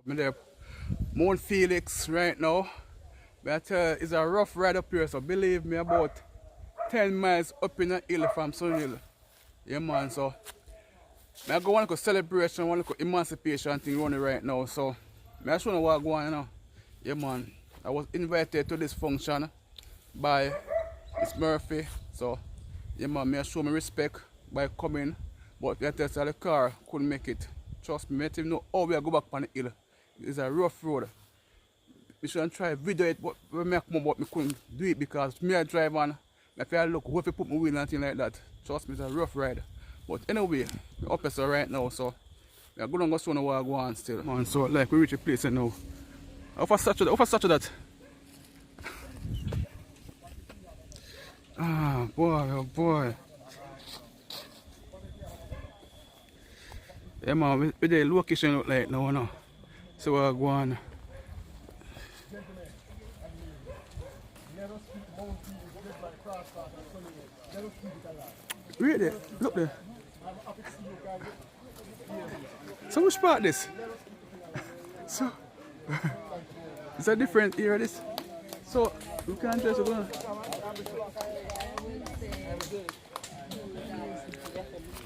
I'm there, Mount Felix right now. But it's a rough ride up here, so believe me, about 10 miles up in the hill from Sun Hill. Yeah, man, so I go one celebration, one emancipation thing running right now, so I just want to what go on, you know. Yeah, man, I was invited to this function by Miss Murphy, so yeah, man, I show me respect by coming, but the test of the car couldn't make it. Trust me, I don't even know how we go back on the hill. It's a rough road. I should try video it, but when I come about, I couldn't do it because me I drive on. I feel look, where if put my wheel and things like that. Trust me, it's a rough ride. But anyway, we're up here right now, so we're going to go soon while I go on still. Man, so like we reach a place now. Offer such that. Ah, boy, oh boy. Yeah, man, with the location look like now, no. So we're going. Really? Look there. So which part this? So it's a different area this. So you can't just go.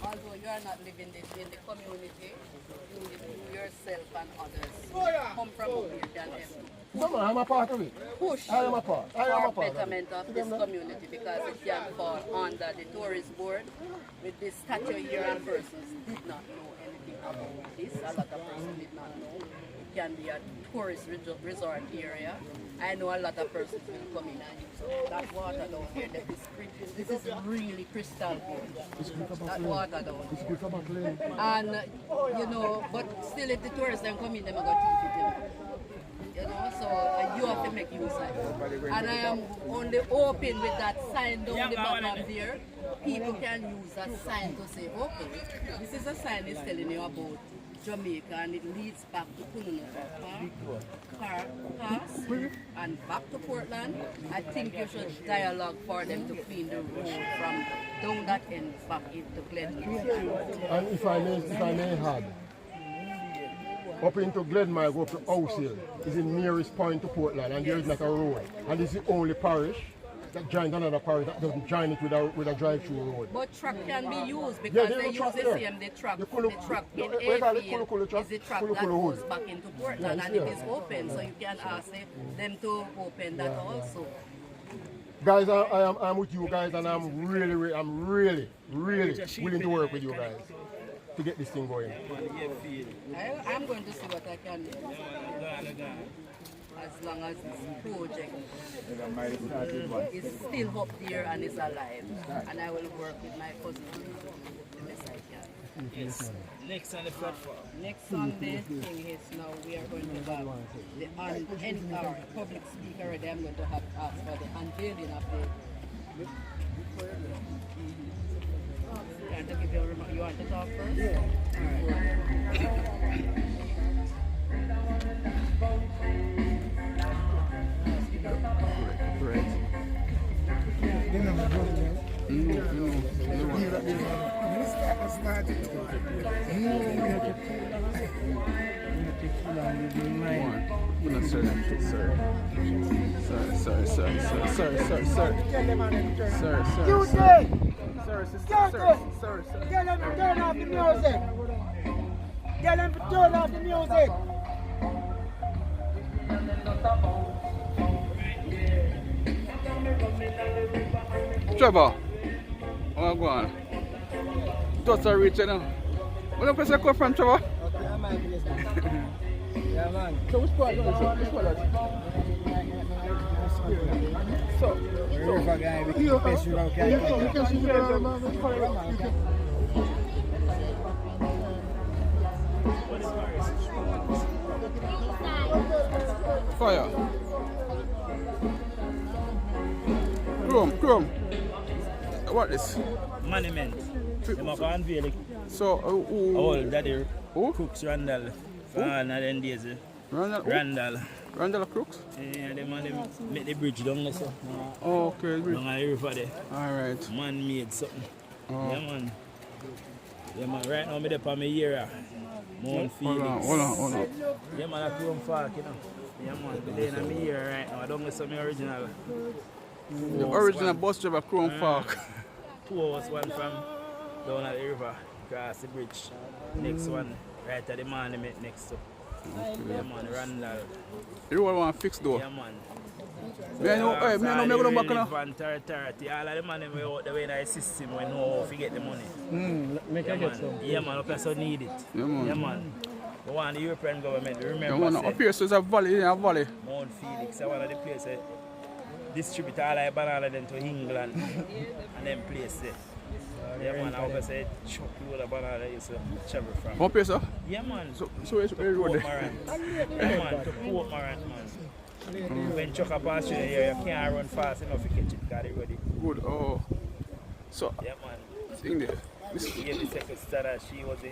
Although you are not living in the community, you live yourself and others. Come from where you can No, I'm a part of it. push I am a part. I am a for part. betterment of this community because it can fall under the tourist board. With this statue here and persons did not know anything about this. A lot of persons did not know. It can be a tourist resort area. I know a lot of persons will come in and use that water down here. This is really crystal clear. That water down here. And you know, but still if the tourists then come in, they're going to keep it in. You know, so you have to make use of it. And I am only hoping with that sign down the bottom there, people can use that sign to say, okay, this is a sign that's telling you about Jamaica and it leads back to Kununuka Pass and back to Portland. I think you should dialogue for them to clean the road from down that end back into Glen. And if I may add, up into Glenmire, go up to House Hill, is the nearest point to Portland, and there is like a road. And this is the only parish that joins another parish that doesn't join it with a drive-through road. But truck can be used because they use the same, the truck in Afield is the truck that goes back into Portland and it is open, so you can ask them to open that also. Guys, I'm with you guys, and I'm really willing to work with you guys to get this thing going. I'm going to see what I can do. As long as this project is still up there and is alive. And I will work with my cousin the best I can. Yes. Next on the platform. Next Sunday thing is now we are going to have the public speaker already. I'm going to have asked for the unveiling of the you want to talk first? Yeah. Sir. Get them to turn off the music. Get them to turn off the music. Trevor, oh go on. Just a reach now. Where the person come from, Trevor? Okay, I'm out this man. Yeah, man. So which part? Which part? So, River guy, we keep pissing around. Fire. Chrome. What is? Monument. Them have unveiled it. So, Oh, daddy. Who? Crooks Randall. And then days. Randall. Randall Crooks? Yeah, them make the bridge down there. So. Oh, okay. Down the river there. Alright. Man made something. Oh. Yeah, man. Yeah, man. Right now, I'm there for my area. Mount Hold Felix. on. Yeah, man, I Chrome Park, you know. Yeah, man, the day I'm here right now. I don't get some original. The original bus driver, Chrome Park. 2 hours, one from down at the river, across the bridge. Next one, right at the monument next to. Yeah, man, Randall. You all want to fix though? Yeah, man. Me I know, hey, me I know me go back now. All of the money we out the way in the system, we know how to get the money. Make Yeah, man. Yeah, man, up here so need it. Yeah, man. Yeah, man. We want the European government to Yeah, remember. man, up here so it's a valley, Mount Felix, one of the places distribute all the banana them to England and them place there. Yeah, man, I always say chuck load of banana used to travel from. Up here, sir? Yeah, man. So it's where you Port road Morant. Yeah, man, to Port Morant, man. When truck a pass through here, you can't run fast enough to catch it, got it ready. Good, oh. So, Yeah, man. thing there. Yeah, the secretary, she was the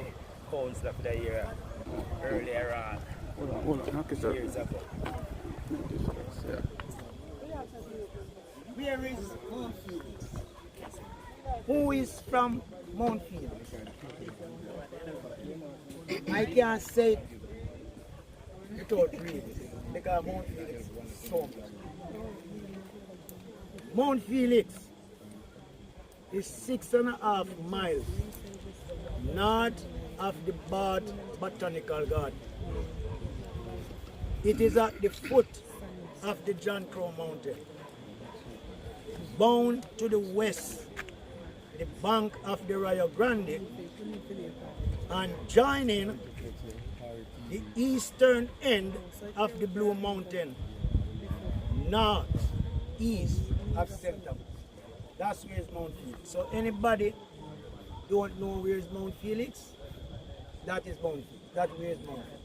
councillor for the year earlier on, Hold on, okay, sir. years ago. Yeah. Where is Mount Felix? Who is from Mount Felix? I can't say it without reading because Mount Felix is so much. Mount Felix is 6.5 miles north of the Bath Botanical Garden. It is at the foot of the John Crow Mountain. Bound to the west, the bank of the Rio Grande, and joining the eastern end of the Blue Mountain, north, east of Center. That's where is Mount Felix. So anybody don't know where is Mount Felix, that is Mount Felix. That where is Mount Felix.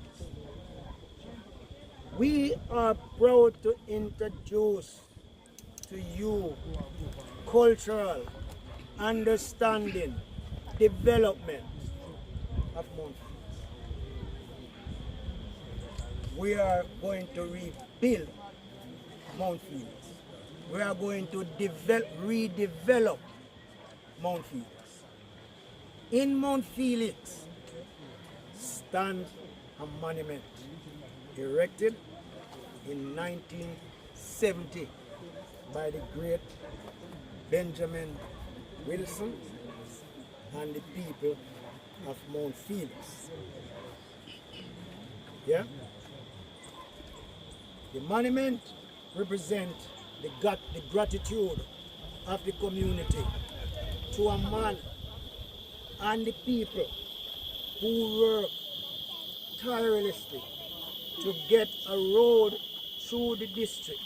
We are proud to introduce to you cultural understanding, development of Mount Felix. We are going to rebuild Mount Felix. We are going to redevelop Mount Felix. In Mount Felix stands a monument erected in 1970 by the great Benjamin Wilson and the people of Mount Felix. Yeah? The monument represents the gratitude of the community to a man and the people who work tirelessly to get a road through the district.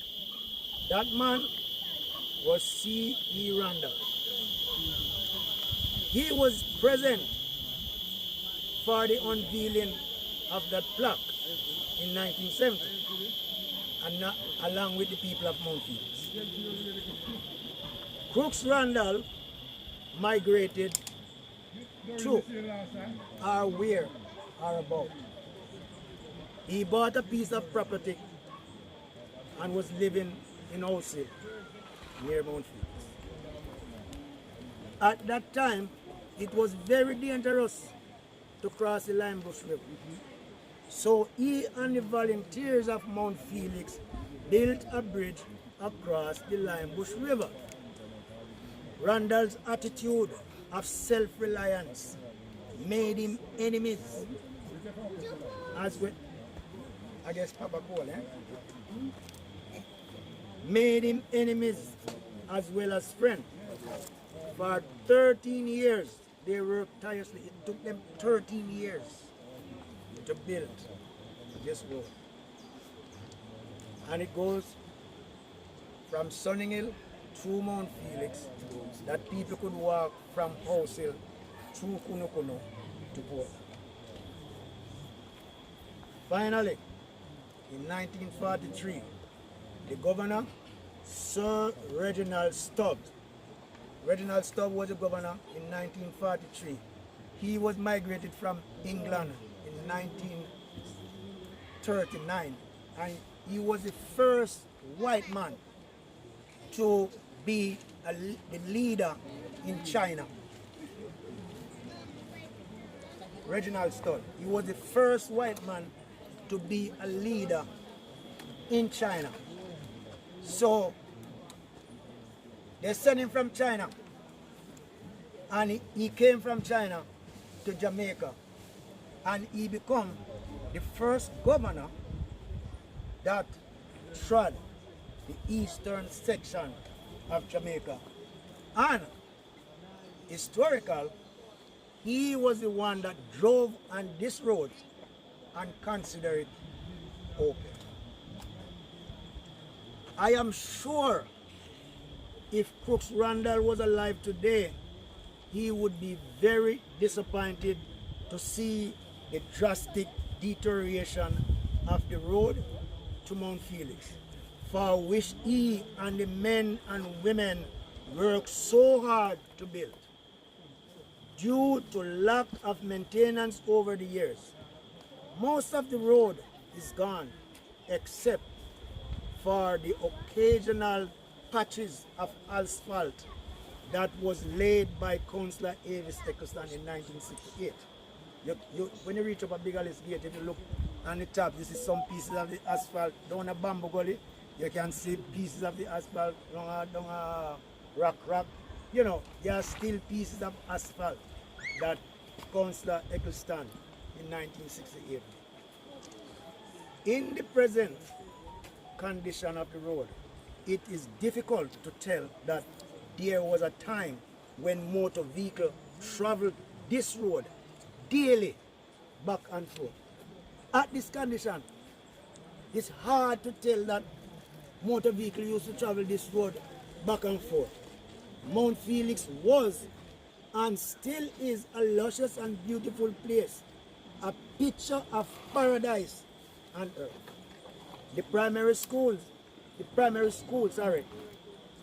That man was C.E. Randall. He was present for the unveiling of that plaque in 1970, and not along with the people of Mount Felix. Crooks Randall migrated to or where or about. He bought a piece of property and was living in Wholesale near Mount Felix. At that time, it was very dangerous to cross the Limebush River. So he and the volunteers of Mount Felix built a bridge across the Limebush River. Randall's attitude of self-reliance made him enemies. As well, I guess Papa Cole, made him enemies as well as friends. For 13 years, they worked tirelessly. It took them 13 years to build this road. And it goes from Sunninghill through Mount Felix, that people could walk from Wholesale through Kunukuno to Port. Finally, in 1943, the governor, Sir Reginald Stubbs was the governor in 1943. He was migrated from England in 1939, and he was the first white man to be the leader in China. Reginald Studd. He was the first white man to be a leader in China. So they sent him from China, and he came from China to Jamaica, and he became the first governor that trod the eastern section of Jamaica. And historical, he was the one that drove on this road and considered it open. I am sure if Crooks Randall was alive today, he would be very disappointed to see the drastic deterioration of the road to Mount Felix, for which he and the men and women worked so hard to build. Due to lack of maintenance over the years, most of the road is gone except for the occasional patches of asphalt that was laid by Councillor Avis Eccleston in 1968. When you reach up a Big Alice Gate, if you look on the top, this is some pieces of the asphalt down a bamboo gully. You can see pieces of the asphalt down a rock. You know, there are still pieces of asphalt that Councillor Eccleston in 1968. In the present condition of the road, it is difficult to tell that there was a time when motor vehicle traveled this road daily back and forth. At this condition, it's hard to tell that motor vehicle used to travel this road back and forth. Mount Felix was and still is a luscious and beautiful place, a picture of paradise on earth. The primary schools,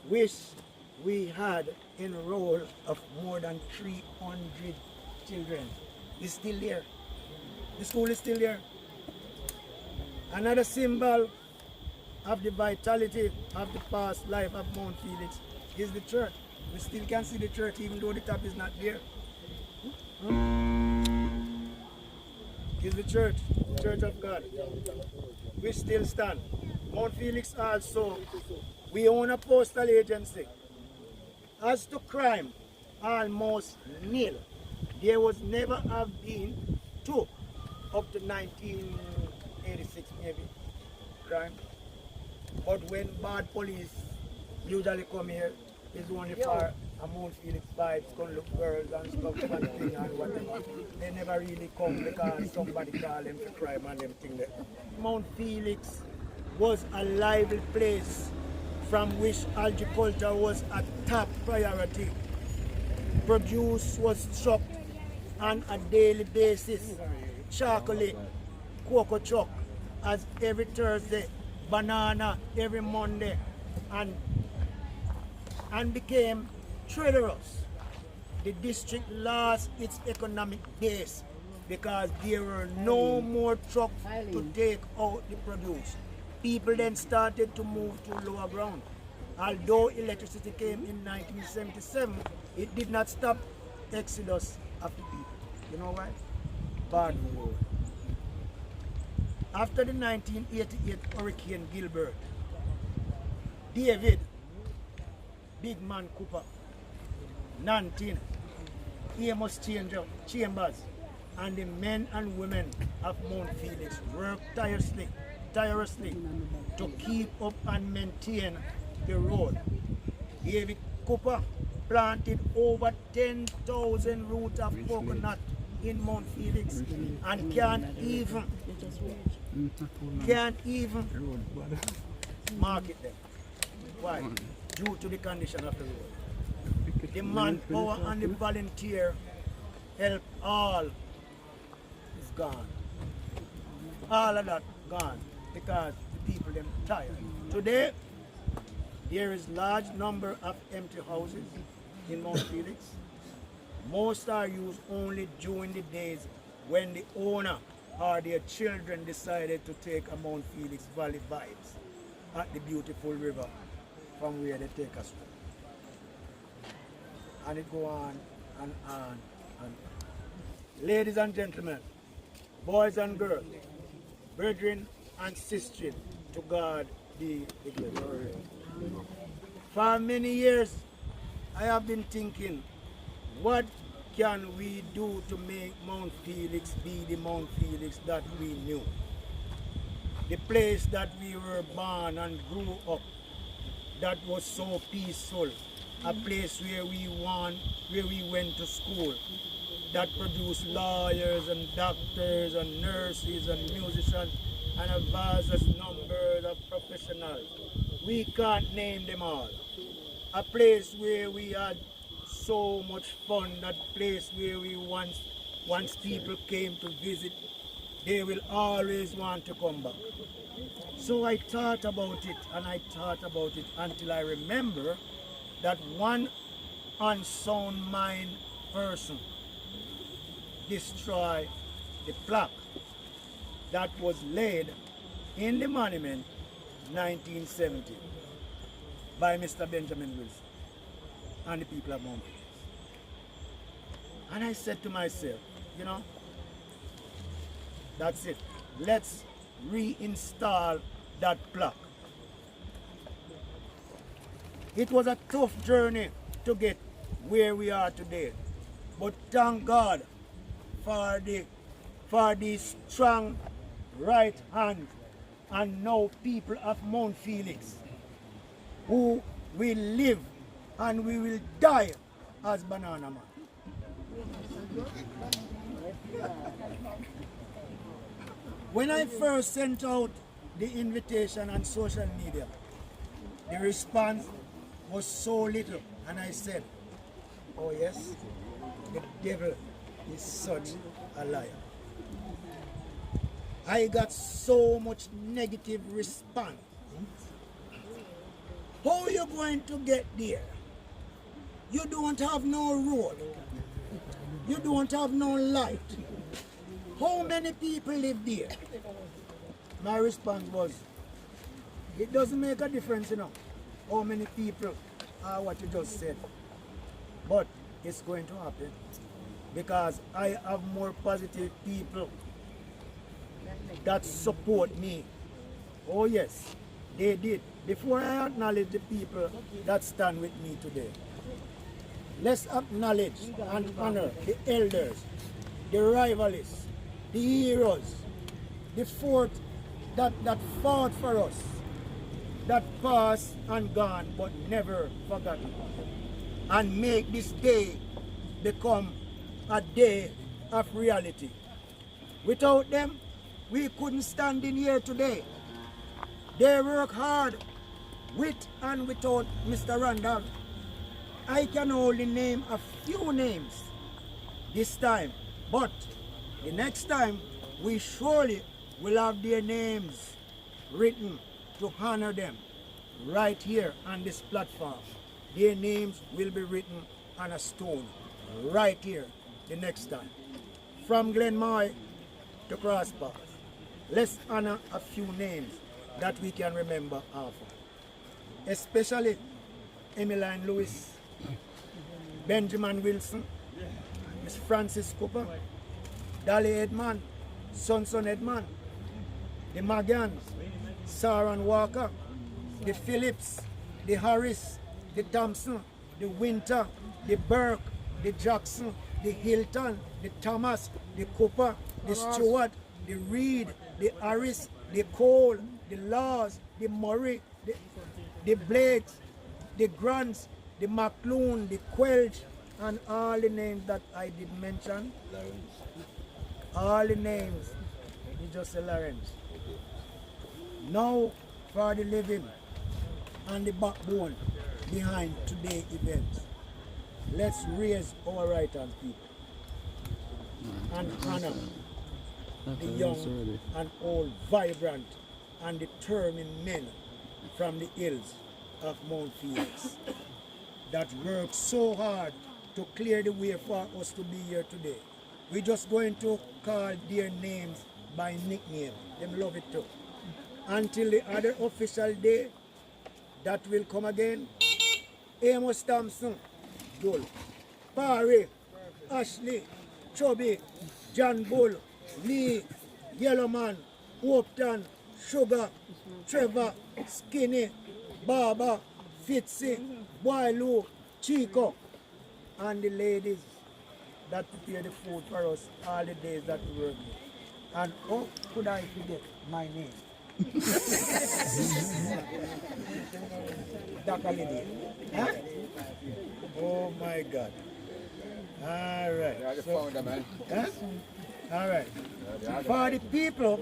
which we had enrolled of more than 300 children, is still there. The school is still there. Another symbol of the vitality of the past life of Mount Felix is the church. We still can see the church even though the top is not there. Is the church of God. We still stand. Mount Felix also, we own a postal agency. As to crime, almost nil. There was never have been two up to 1986 maybe crime. But when bad police usually come here, it's only for a Mount Felix vibes, come look girls and stuff and thing and whatever. They never really come because somebody call them for crime and them thing there. Mount Felix was a lively place from which agriculture was a top priority. Produce was struck on a daily basis. Chocolate, cocoa chuck as every Thursday, banana every Monday, and became treacherous. The district lost its economic base because there were no more trucks to take out the produce. People then started to move to lower ground. Although electricity came in 1977, it did not stop exodus of the people. You know why? Bad road. After the 1988 Hurricane Gilbert, David, Big Man Cooper, Nantin, Amos Chambers, and the men and women of Mount Felix worked tirelessly to keep up and maintain the road. David Cooper planted over 10,000 roots of coconut in Mount Felix and can't even market them. Why? Due to the condition of the road. The manpower and the volunteer help all is gone. All of that gone because the people them tired. Today, there is large number of empty houses in Mount Felix. Most are used only during the days when the owner or their children decided to take a Mount Felix Valley vibes at the beautiful river from where they take us from. And it go on and on and on. ladies and gentlemen, boys and girls, brethren and sisters, to God be the glory. For many years, I have been thinking, what can we do to make Mount Felix be the Mount Felix that we knew? The place that we were born and grew up, that was so peaceful, a place where we went to school, that produced lawyers and doctors and nurses and musicians and a vast number of professionals. We can't name them all. A place where we had so much fun, that place where we once people came to visit, they will always want to come back. So I thought about it and I thought about it until I remember that one unsound mind person destroyed the plaque that was laid in the monument 1970 by Mr. Benjamin Wilson and the people of Mount Felix. And I said to myself, you know, that's it. Let's reinstall that plaque. It was a tough journey to get where we are today, but thank God for the strong right hand and now people of Mount Felix who will live and we will die as Banana Man. When I first sent out the invitation on social media, the response was so little, and I said, oh yes, the devil is such a liar. I got so much negative response. How are you going to get there? You don't have no road. You don't have no light. How many people live there? My response was, it doesn't make a difference, you know, how many people are what you just said. But it's going to happen because I have more positive people that support me. Oh yes, they did. Before I acknowledge the people that stand with me today, let's acknowledge and honor the elders, the rivalists, the heroes, the fort that fought for us, that passed and gone but never forgotten, and make this day become a day of reality. Without them, we couldn't stand in here today. They work hard with and without Mr. Randall. I can only name a few names this time, but the next time we surely will have their names written to honor them right here on this platform. Their names will be written on a stone right here the next time. From Glenmoy to Crosspath, let's honor a few names that we can remember often, especially Emmeline Lewis, Benjamin Wilson, Miss Francis Cooper, Dolly Edman, Sonson Edman, the Magans, Saran Walker, the Phillips, the Harris, the Thompson, the Winter, the Burke, the Jackson, the Hilton, the Thomas, the Cooper, the Stewart, the Reed, the Harris, the Cole, the Laws, the Murray, the Blades, the Grants, the McLoon, the Quelch, and all the names that I did mention. All the names, you just say Lawrence. Now for the living and the backbone behind today's events. Let's raise our right hand people and honor the young and old, vibrant and determined men from the hills of Mount Felix that worked so hard to clear the way for us to be here today. We're just going to call their names by nickname. Them love it too. Until the other official day that will come again, Amos Thompson, Joel, Parry, Ashley, Chubby, John Bull, Lee, Yellowman, Hopeton, Sugar, Trevor, Skinny, Baba, Fitzy, Boyloo, Chico, and the ladies that prepare the food for us all the days that we work. And oh, could I forget my name? Dr. Lady. Huh? Oh my God. All right. So, huh? All right. For the people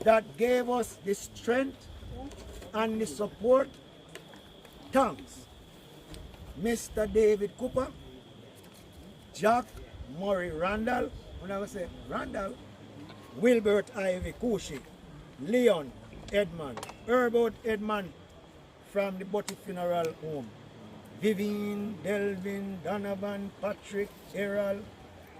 that gave us the strength and the support, thanks. Mr. David Cooper, Jack Murray Randall, when I was say Randall, Wilbert Ivy Kushi, Leon Edmond, Herbert Edmond from the Butty Funeral Home, Vivian, Delvin, Donovan, Patrick, Errol,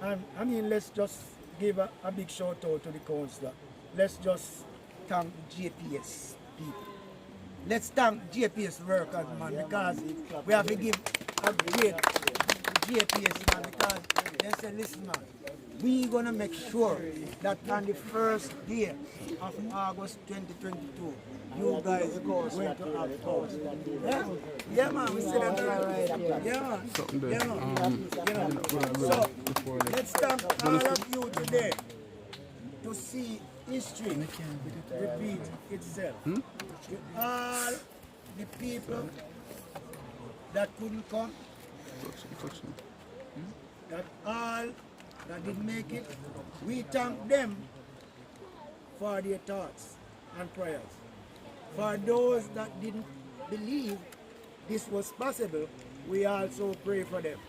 and I mean, let's just give a big shout out to the councillor. Let's just thank JPS people. Let's thank JPS workers, man, because we have to give a great JPS, man, because they say, listen, man, we're going to make sure that on the first day of August 2022, you guys are going to have power. Yeah? Yeah, man, we see that right. Yeah, man. Yeah, man. So, let's thank all of you today to see history repeat itself. To all the people that couldn't come, that all that didn't make it, we thank them for their thoughts and prayers. For those that didn't believe this was possible, we also pray for them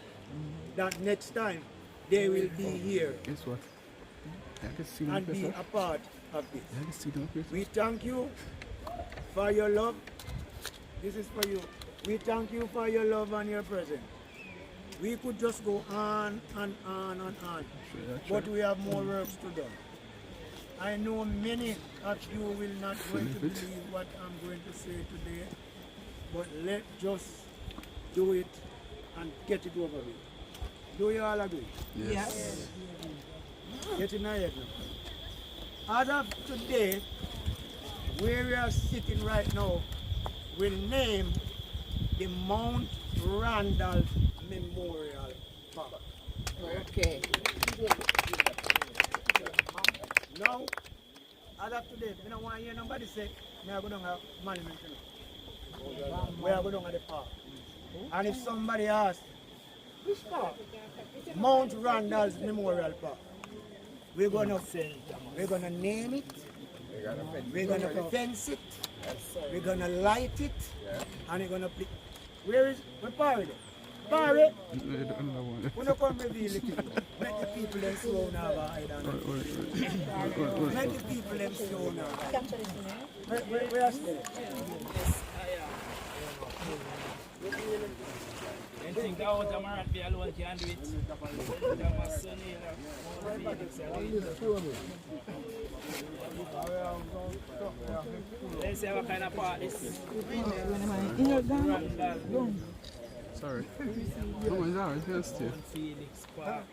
that next time they will be here and be a part of this. We thank you for your love. This is for you. We thank you for your love and your presence. We could just go on and on and on, but we have more work to do. I know many of you will not going to believe what I'm going to say today, but let's just do it and get it over with. Do you all agree? Yes. Get in my head now. As of today, where we are sitting right now, we'll name the Mount Randolph Memorial Park. Okay. Now, as of today, I don't want to hear nobody say, we are going to have monument. We are going to the park. And if somebody asks, which park? Mount Randolph Memorial Park. We're going to name it. We're going to fence it. We're going to light it. And we're going to play. Where Parry? Parry? We're not going to reveal it. Make the people them slow now. Make the people them slow now. Where are they? I think that what Amaranth be alone can do it. My son let's see what kind of part this is. Sorry. No, it's alright, it's still. Felix Park.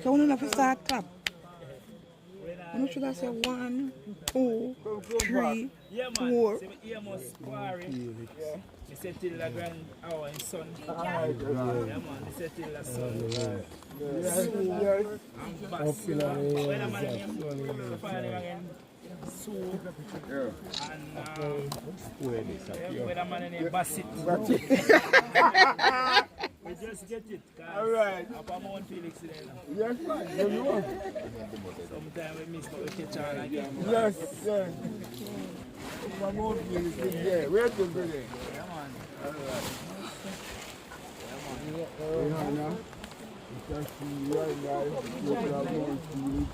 So we don't have to start clap. We should have said 1, 2, 3, Yeah, man. 4. See, we must squaring. We set till the grand hour in sun. Yeah, man. We set till the sun. And bass. When a man name, finally again, Sue. And when a man name, Bassett. We just get it. Alright. Up on Mount Felix there now. Yes, man. You want? Sometimes we miss, but we catch on again. Yes, yes. My mom is there. Where to go there? Yeah, man. Alright. Yeah, man. You can see right now, you can have more food.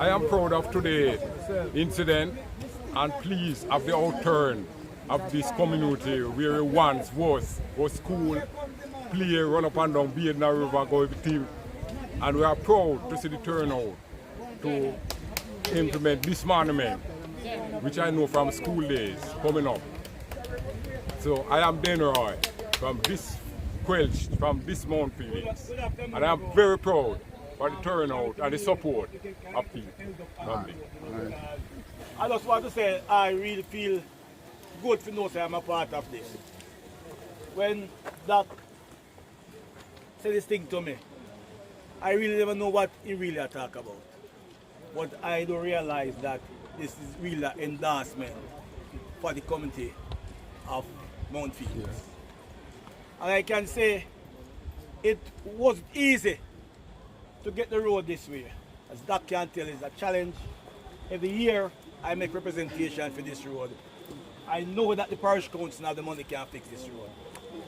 I am proud of today's incident and pleased of the outturn of this community where it once was school, play, run up and down, be in the river, go with the team. And we are proud to see the turnout to implement this monument, which I know from school days coming up. So I am Denroy from this Quelch, from this Mount Felix. And I'm very proud for the turnout and the support of people from there. I just want to say I really feel good to know that I'm a part of this. When Doc said this thing to me, I really never know what he really talk about. But I don't realize that this is really an endorsement for the community of Mount Felix. Yes. And I can say it was easy to get the road this way. As Doc can tell, it's a challenge. Every year I make representation for this road. I know that the parish council have the money can fix this road.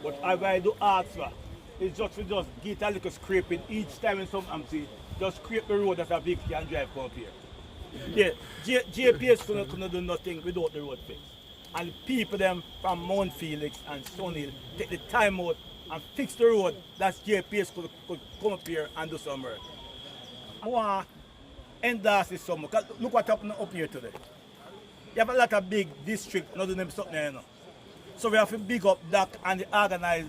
But if I do ask for, it's just to just get a little scraping each time when something empty, just scrape the road that a vehicle can drive come up here. Yeah, JPS couldn't do nothing without the road fix. And people them from Mount Felix and Sunhill take the time out and fix the road that JPS could come up here and do some work. I want to endorse this summer, because look what happened up here today. You have a lot of big districts not doing them something there, you know. So we have to big up Doc and the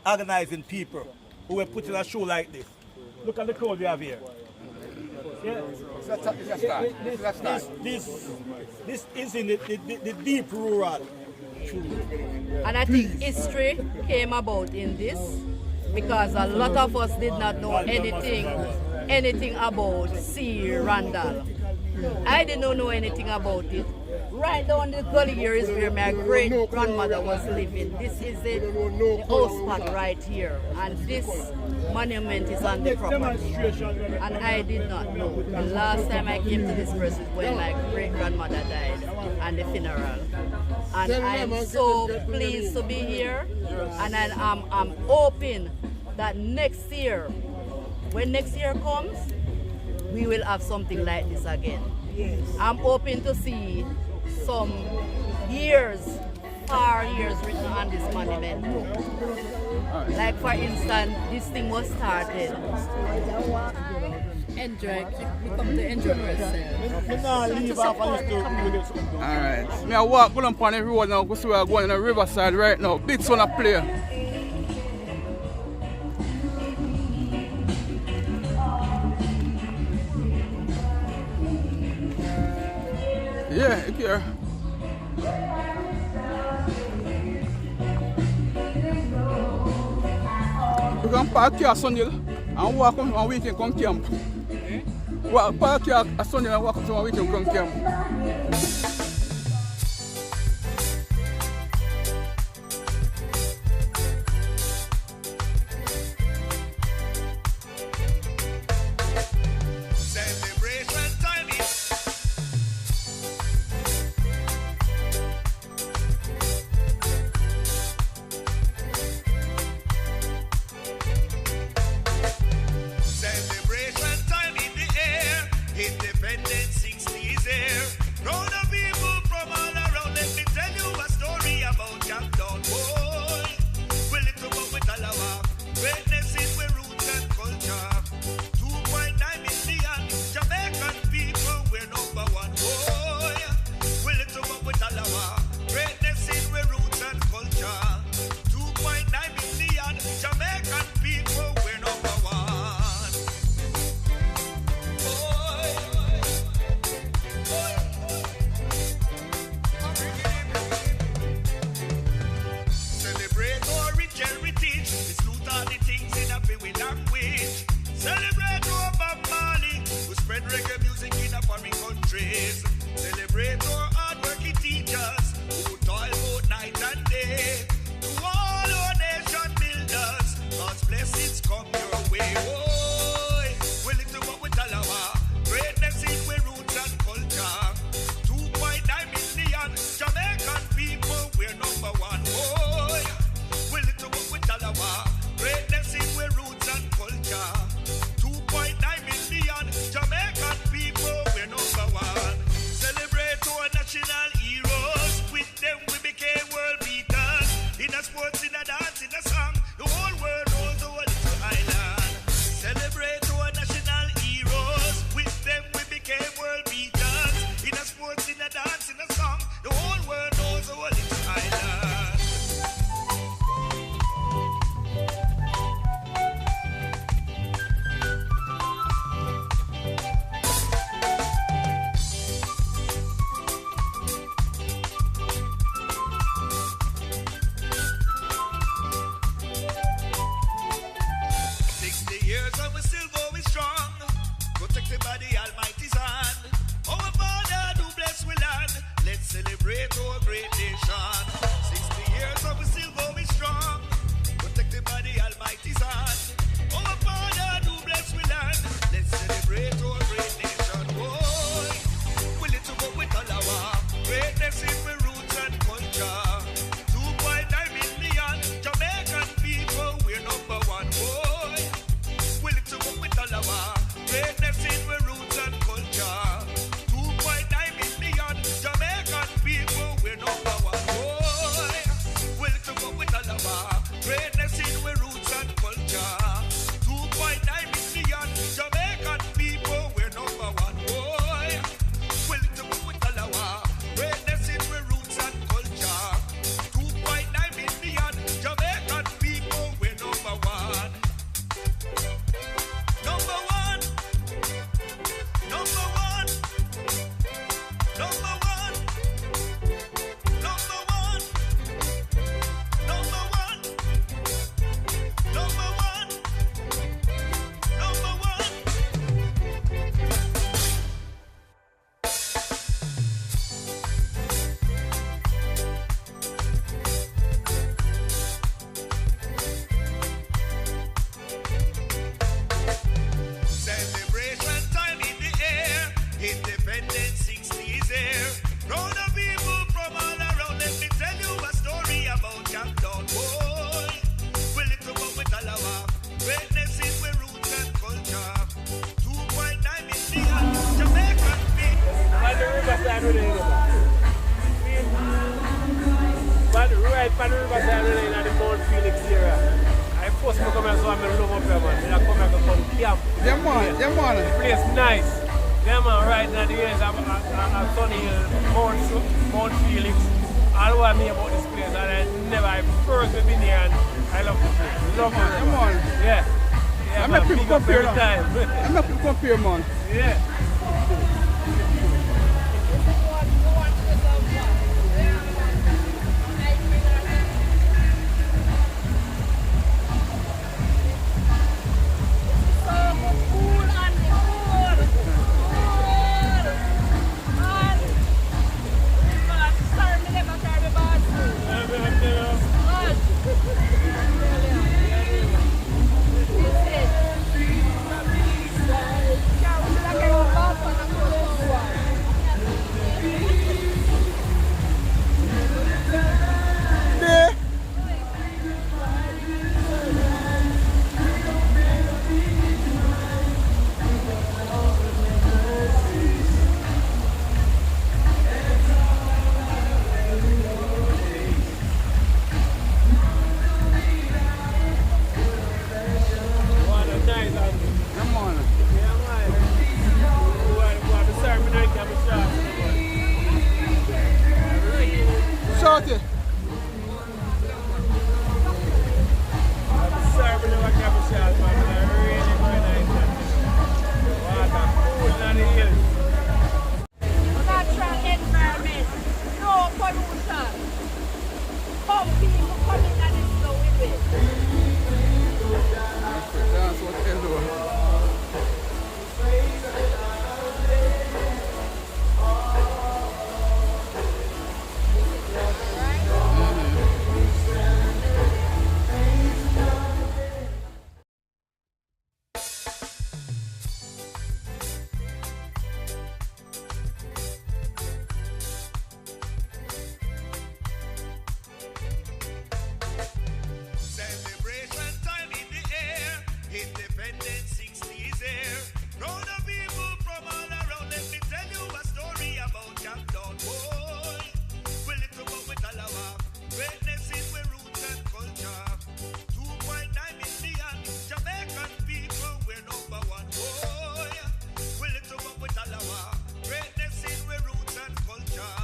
organizing people who were putting a show like this. Look at the crowd we have here. Yeah. This is in the deep rural. And I think history came about in this because a lot of us did not know anything about C. Randall. I did not know anything about it. Right down the gully here is where my great-grandmother was living. This is it, the house spot right here. And this monument is on the property. And I did not know. The last time I came to this place is when my great-grandmother died and the funeral. And I am so pleased to be here. And I'm hoping that next year, when next year comes, we will have something like this again. I'm hoping to see some years, far years written on this monument. Like for instance, this thing was started. Enjoy, become the enjoyers. Alright, me I walk on the road now because we are going on the riverside right now. Big son of player. Yeah, here. We can park here Sunday and walk on weekend come camp. Park here Sunday and walk on weekend come camp. Independence 60 is here. right on the riverside lane at the Mount Felix area. I first come here, so I'm in love up here, man. I come here to come camp. Yeah, man. Yeah, man. The place nice. Yeah, man, right now the ends of Sunny Hill, Mount Felix. All what I mean about this place, and I first been here, and I love the place. Love it. Yeah, man. Yeah. Yeah, I'm man. not people Big up compare every time. I'm not people compare, man. Yeah. Shorty. Natural environment, no pollution. How people come in and it's so with it. That's what they do. Celebration time in the air, Independence 60 is here. Crowd of people from all around, let me tell you a story about Camptown, boy. We little but with Alawa, greatness in we roots and culture. 2.9 million Jamaican people, we're number one, boy. We little but with Alawa, greatness in we roots and culture.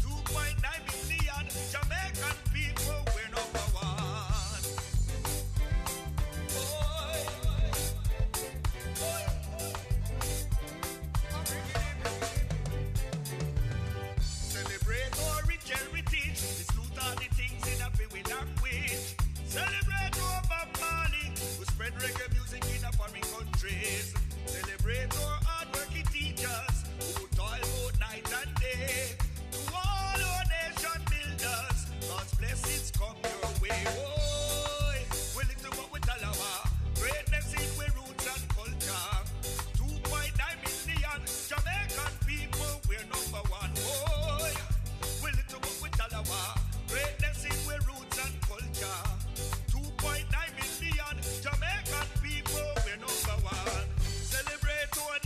2.9 million Jamaican people, we're number one. Celebrate our rich heritage. Salute all the things in a free language. Celebrate our Bob Marley, who spread reggae music in a foreign countries. Celebrate our hardworking teachers, who toil both night and day. To all our nation builders, God's blessings come your way. Boy, we little but with Alawa, greatness in we roots and culture. 2.9 million Jamaican people, we're number one. Boy, we little but with Alawa, greatness in we roots and culture. 2.9 million Jamaican people, we're number one. Celebrate our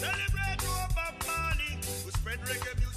Celebrate over Mali, who spread reggae music.